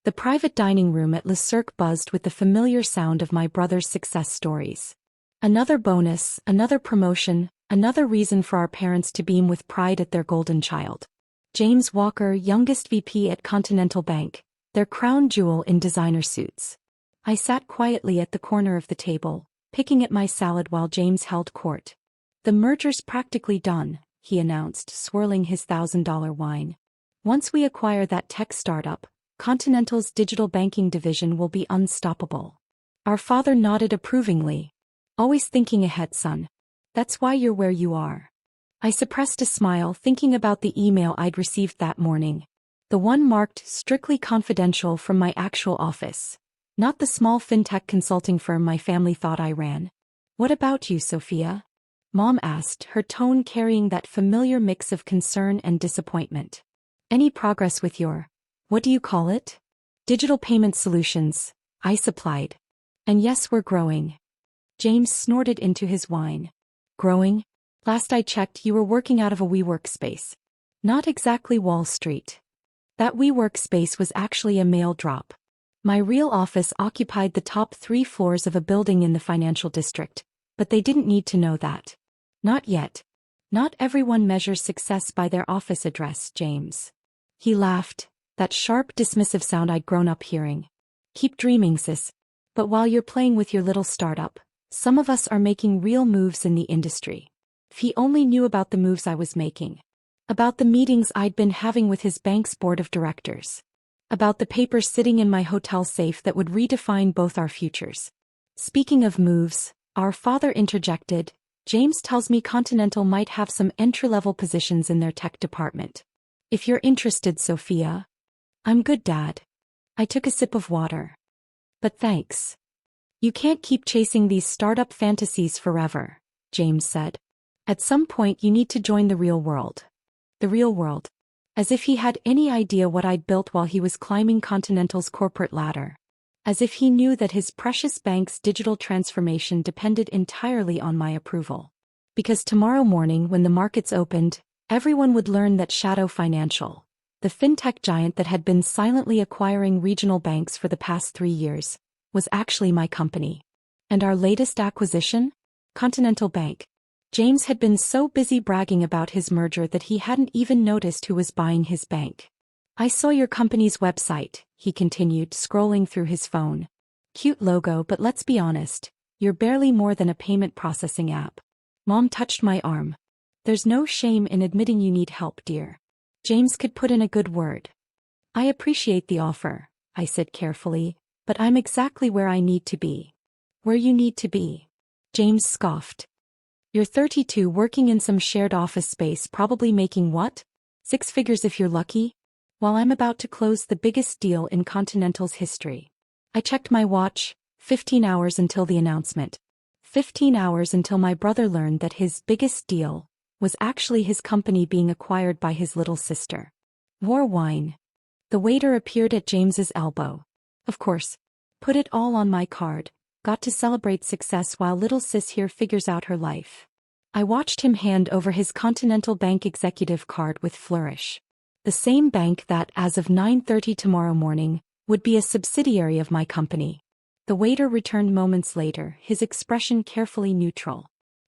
The private dining room at Cirque buzzed with the familiar sound of my brother's success stories. Another bonus, another promotion, another reason for our parents to beam with pride at their golden child. James Walker, youngest VP at Continental Bank, their crown jewel in designer suits. I sat quietly at the corner of the table, picking at my salad while James held court. "The merger's practically done," he announced, swirling his $1,000 wine. "Once we acquire that tech startup, Continental's digital banking division will be unstoppable." Our father nodded approvingly. "Always thinking ahead, son. That's why you're where you are." I suppressed a smile thinking about the email I'd received that morning. The one marked strictly confidential from my actual office, not the small fintech consulting firm my family thought I ran. "What about you, Sophia?" Mom asked, her tone carrying that familiar mix of concern and disappointment. "Any progress with your, what do you call it? Digital payment solutions," I supplied. "And yes, we're growing." James snorted into his wine. "Growing? Last I checked, you were working out of a WeWork space. Not exactly Wall Street." That WeWork space was actually a mail drop. My real office occupied the top 3 floors of a building in the financial district, but they didn't need to know that. Not yet. Not everyone measures success by their office address, James. He laughed, that sharp dismissive sound I'd grown up hearing. "Keep dreaming, sis. But while you're playing with your little startup, some of us are making real moves in the industry." If he only knew about the moves I was making. About the meetings I'd been having with his bank's board of directors. About the papers sitting in my hotel safe that would redefine both our futures. "Speaking of moves," our father interjected, "James tells me Continental might have some entry-level positions in their tech department. If you're interested, Sophia." "I'm good, Dad." I took a sip of water. "But thanks. You can't keep chasing these startup fantasies forever," James said. "At some point you need to join the real world." The real world. As if he had any idea what I'd built while he was climbing Continental's corporate ladder. As if he knew that his precious bank's digital transformation depended entirely on my approval. Because tomorrow morning when the markets opened, everyone would learn that Shadow Financial, the fintech giant that had been silently acquiring regional banks for the past 3 years, was actually my company. And our latest acquisition? Continental Bank. James had been so busy bragging about his merger that he hadn't even noticed who was buying his bank. "I saw your company's website," he continued, scrolling through his phone. "Cute logo, but let's be honest, you're barely more than a payment processing app." Mom touched my arm. "There's no shame in admitting you need help, dear. James could put in a good word." "I appreciate the offer," I said carefully, "but I'm exactly where I need to be." "Where you need to be?" James scoffed. "You're 32 working in some shared office space, probably making what? 6 figures if you're lucky? While I'm about to close the biggest deal in Continental's history." I checked my watch, 15 hours until the announcement. 15 hours until my brother learned that his biggest deal was actually his company being acquired by his little sister. "More wine." The waiter appeared at James's elbow. "Of course. Put it all on my card. Got to celebrate success while little sis here figures out her life." I watched him hand over his Continental Bank executive card with flourish. The same bank that, as of 9:30 tomorrow morning, would be a subsidiary of my company. The waiter returned moments later, his expression carefully neutral.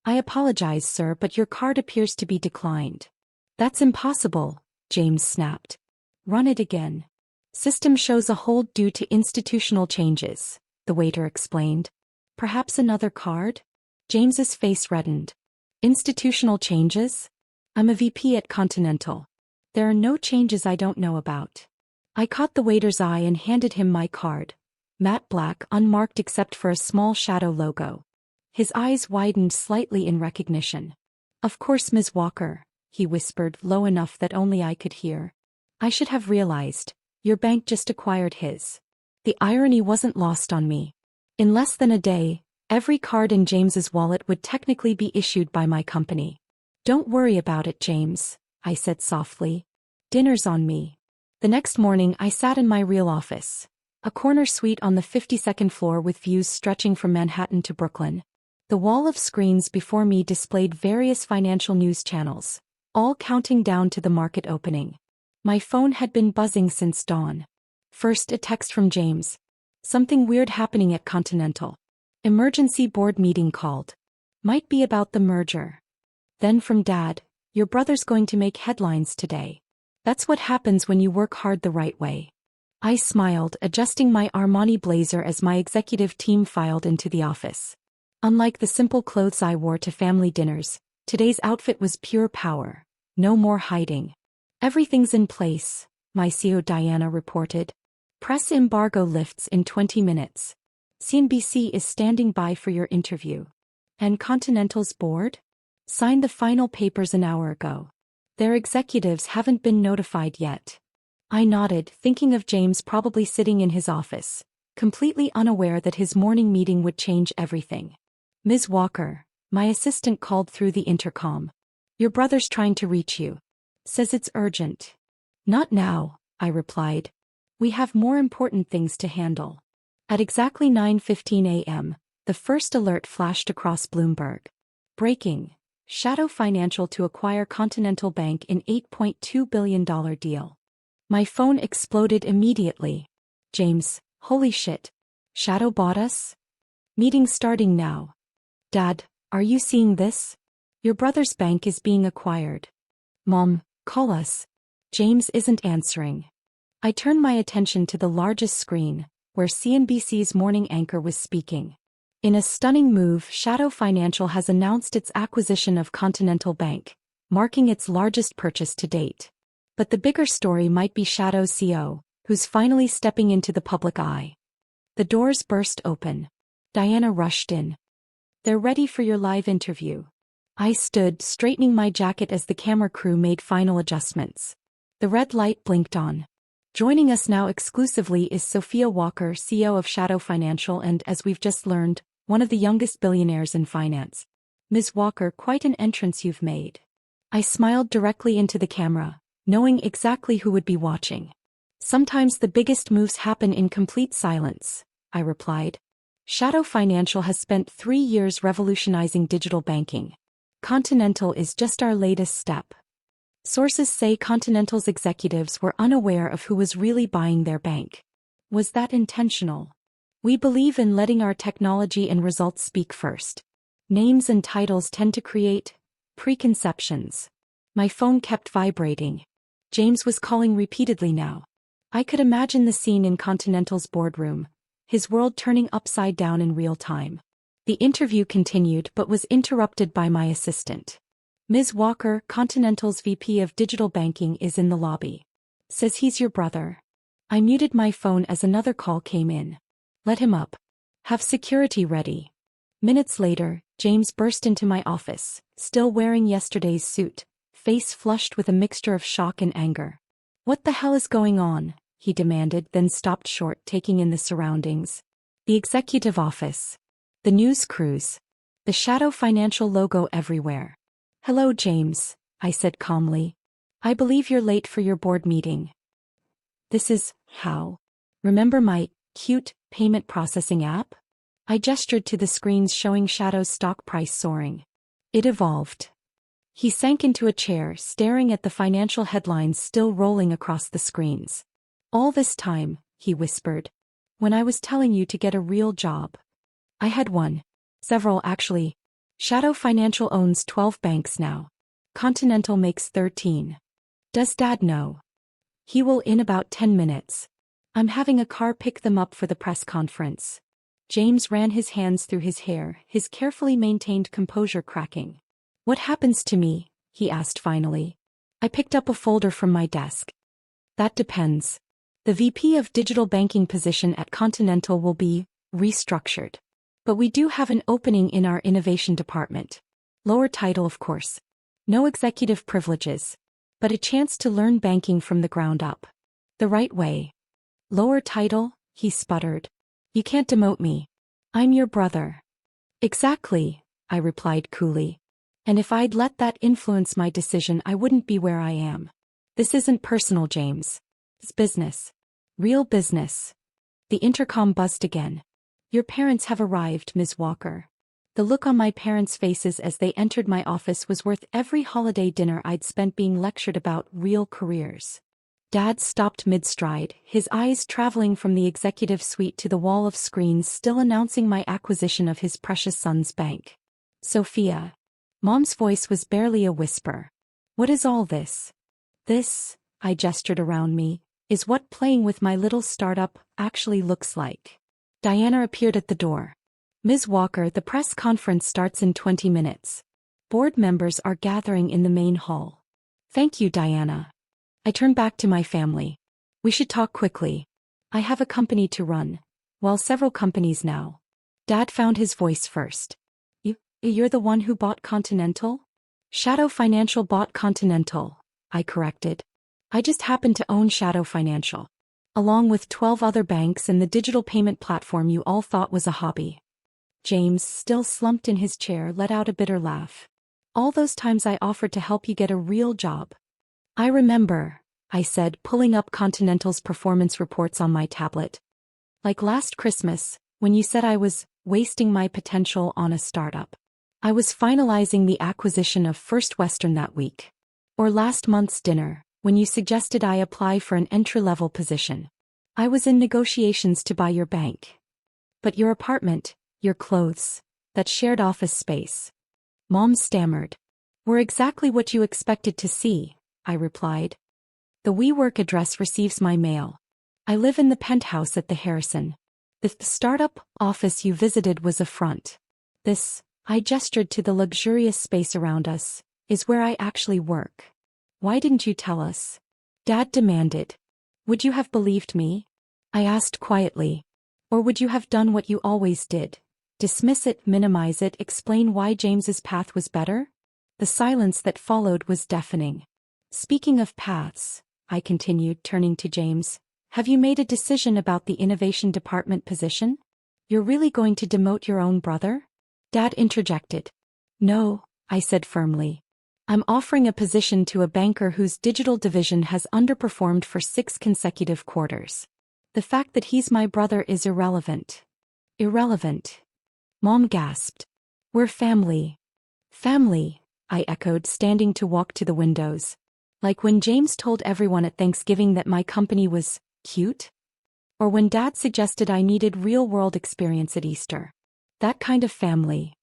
"I apologize, sir, but your card appears to be declined." "That's impossible," James snapped. "Run it again." "System shows a hold due to institutional changes," the waiter explained. "Perhaps another card?" James's face reddened. "Institutional changes? I'm a VP at Continental. There are no changes I don't know about." I caught the waiter's eye and handed him my card. Matte black, unmarked except for a small shadow logo. His eyes widened slightly in recognition. "Of course, Ms. Walker," he whispered, low enough that only I could hear. "I should have realized. Your bank just acquired his." The irony wasn't lost on me. In less than a day, every card in James's wallet would technically be issued by my company. "Don't worry about it, James," I said softly. "Dinner's on me." The next morning I sat in my real office, a corner suite on the 52nd floor with views stretching from Manhattan to Brooklyn. The wall of screens before me displayed various financial news channels, all counting down to the market opening. My phone had been buzzing since dawn. First, a text from James. Something weird happening at Continental. Emergency board meeting called. Might be about the merger. Then from Dad, your brother's going to make headlines today. That's what happens when you work hard the right way. I smiled, adjusting my Armani blazer as my executive team filed into the office. Unlike the simple clothes I wore to family dinners, today's outfit was pure power. No more hiding. Everything's in place, my CEO Diana reported. Press embargo lifts in 20 minutes. CNBC is standing by for your interview. And Continental's board? Signed the final papers an hour ago. Their executives haven't been notified yet. I nodded, thinking of James probably sitting in his office, completely unaware that his morning meeting would change everything. Ms. Walker, my assistant called through the intercom. Your brother's trying to reach you. Says it's urgent. Not now, I replied. We have more important things to handle. At exactly 9:15 a.m., the first alert flashed across Bloomberg. Breaking. Shadow Financial to acquire Continental Bank in $8.2 billion deal. My phone exploded immediately. James, holy shit. Shadow bought us? Meeting starting now. Dad, are you seeing this? Your brother's bank is being acquired. Mom, call us. James isn't answering. I turned my attention to the largest screen, where CNBC's morning anchor was speaking. In a stunning move, Shadow Financial has announced its acquisition of Continental Bank, marking its largest purchase to date. But the bigger story might be Shadow's CEO, who's finally stepping into the public eye. The doors burst open. Diana rushed in. They're ready for your live interview. I stood, straightening my jacket as the camera crew made final adjustments. The red light blinked on. Joining us now exclusively is Sophia Walker, CEO of Shadow Financial and, as we've just learned, one of the youngest billionaires in finance. Ms. Walker, quite an entrance you've made. I smiled directly into the camera, knowing exactly who would be watching. Sometimes the biggest moves happen in complete silence, I replied. Shadow Financial has spent 3 years revolutionizing digital banking. Continental is just our latest step. Sources say Continental's executives were unaware of who was really buying their bank. Was that intentional? We believe in letting our technology and results speak first. Names and titles tend to create preconceptions. My phone kept vibrating. James was calling repeatedly now. I could imagine the scene in Continental's boardroom, his world turning upside down in real time. The interview continued but was interrupted by my assistant. Ms. Walker, Continental's VP of Digital Banking, is in the lobby. Says he's your brother. I muted my phone as another call came in. Let him up. Have security ready. Minutes later, James burst into my office, still wearing yesterday's suit, face flushed with a mixture of shock and anger. What the hell is going on? He demanded, then stopped short, taking in the surroundings. The executive office. The news crews. The Shadow Financial logo everywhere. Hello, James, I said calmly. I believe you're late for your board meeting. This is how. Remember my cute payment processing app? I gestured to the screens showing Shadow's stock price soaring. It evolved. He sank into a chair, staring at the financial headlines still rolling across the screens. All this time, he whispered. When I was telling you to get a real job. I had one. Several, actually. Shadow Financial owns 12 banks now. Continental makes 13. Does Dad know? He will in about 10 minutes. I'm having a car pick them up for the press conference. James ran his hands through his hair, his carefully maintained composure cracking. What happens to me? He asked finally. I picked up a folder from my desk. That depends. The VP of Digital Banking position at Continental will be restructured. But we do have an opening in our innovation department. Lower title, of course. No executive privileges. But a chance to learn banking from the ground up. The right way. Lower title, he sputtered. You can't demote me. I'm your brother. Exactly, I replied coolly. And if I'd let that influence my decision, I wouldn't be where I am. This isn't personal, James. It's business. Real business. The intercom buzzed again. Your parents have arrived, Ms. Walker. The look on my parents' faces as they entered my office was worth every holiday dinner I'd spent being lectured about real careers. Dad stopped mid-stride, his eyes traveling from the executive suite to the wall of screens still announcing my acquisition of his precious son's bank. Sophia. Mom's voice was barely a whisper. What is all this? This, I gestured around me, is what playing with my little startup actually looks like. Diana appeared at the door. Ms. Walker, the press conference starts in 20 minutes. Board members are gathering in the main hall. Thank you, Diana. I turned back to my family. We should talk quickly. I have a company to run. Well, several companies now. Dad found his voice first. You're the one who bought Continental? Shadow Financial bought Continental, I corrected. I just happen to own Shadow Financial. Along with 12 other banks and the digital payment platform you all thought was a hobby. James, still slumped in his chair, let out a bitter laugh. All those times I offered to help you get a real job. I remember, I said, pulling up Continental's performance reports on my tablet. Like last Christmas, when you said I was wasting my potential on a startup. I was finalizing the acquisition of First Western that week. Or last month's dinner, when you suggested I apply for an entry-level position. I was in negotiations to buy your bank. But your apartment, your clothes, that shared office space. Mom stammered. Were exactly what you expected to see, I replied. The WeWork address receives my mail. I live in the penthouse at the Harrison. The startup office you visited was a front. This, I gestured to the luxurious space around us, is where I actually work. Why didn't you tell us? Dad demanded. Would you have believed me? I asked quietly. Or would you have done what you always did? Dismiss it, minimize it, explain why James's path was better? The silence that followed was deafening. Speaking of paths, I continued, turning to James, have you made a decision about the innovation department position? You're really going to demote your own brother? Dad interjected. No, I said firmly. I'm offering a position to a banker whose digital division has underperformed for 6 consecutive quarters. The fact that he's my brother is irrelevant. Irrelevant. Mom gasped. We're family. Family, I echoed, standing to walk to the windows. Like when James told everyone at Thanksgiving that my company was cute? Or when Dad suggested I needed real-world experience at Easter. That kind of family.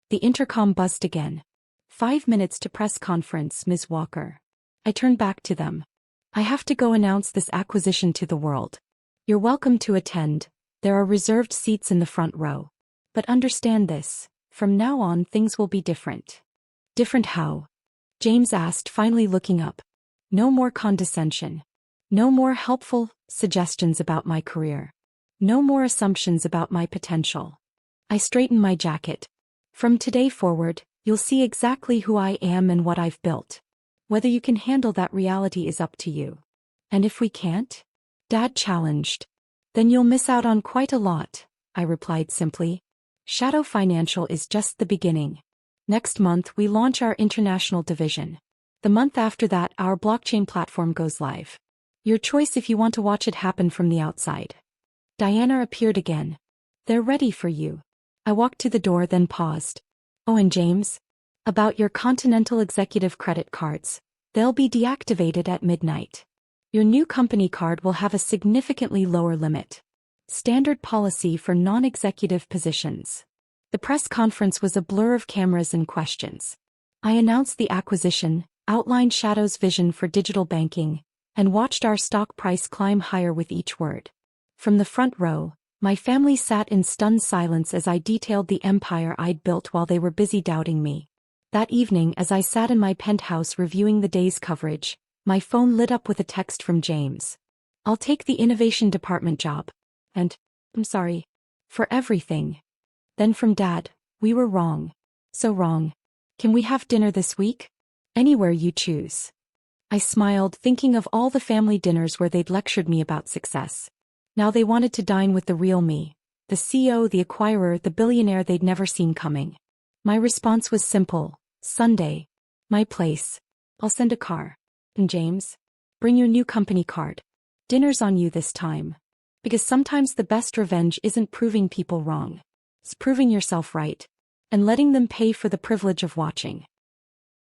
The intercom buzzed again. 5 minutes to press conference, Ms. Walker. I turned back to them. I have to go announce this acquisition to the world. You're welcome to attend. There are reserved seats in the front row. But understand this, from now on things will be different. Different how? James asked, finally looking up. No more condescension. No more helpful suggestions about my career. No more assumptions about my potential. I straightened my jacket. From today forward, you'll see exactly who I am and what I've built. Whether you can handle that reality is up to you. And if we can't? Dad challenged. Then you'll miss out on quite a lot, I replied simply. Shadow Financial is just the beginning. Next month we launch our international division. The month after that our blockchain platform goes live. Your choice if you want to watch it happen from the outside. Diana appeared again. They're ready for you. I walked to the door, then paused. Oh, and James? About your Continental executive credit cards. They'll be deactivated at midnight. Your new company card will have a significantly lower limit. Standard policy for non-executive positions. The press conference was a blur of cameras and questions. I announced the acquisition, outlined Shadow's vision for digital banking, and watched our stock price climb higher with each word. From the front row, my family sat in stunned silence as I detailed the empire I'd built while they were busy doubting me. That evening, as I sat in my penthouse reviewing the day's coverage, my phone lit up with a text from James. I'll take the innovation department job. And, I'm sorry. For everything. Then from Dad, we were wrong. So wrong. Can we have dinner this week? Anywhere you choose. I smiled, thinking of all the family dinners where they'd lectured me about success. Now they wanted to dine with the real me. The CEO, the acquirer, the billionaire they'd never seen coming. My response was simple. Sunday. My place. I'll send a car. And James? Bring your new company card. Dinner's on you this time. Because sometimes the best revenge isn't proving people wrong. It's proving yourself right. And letting them pay for the privilege of watching.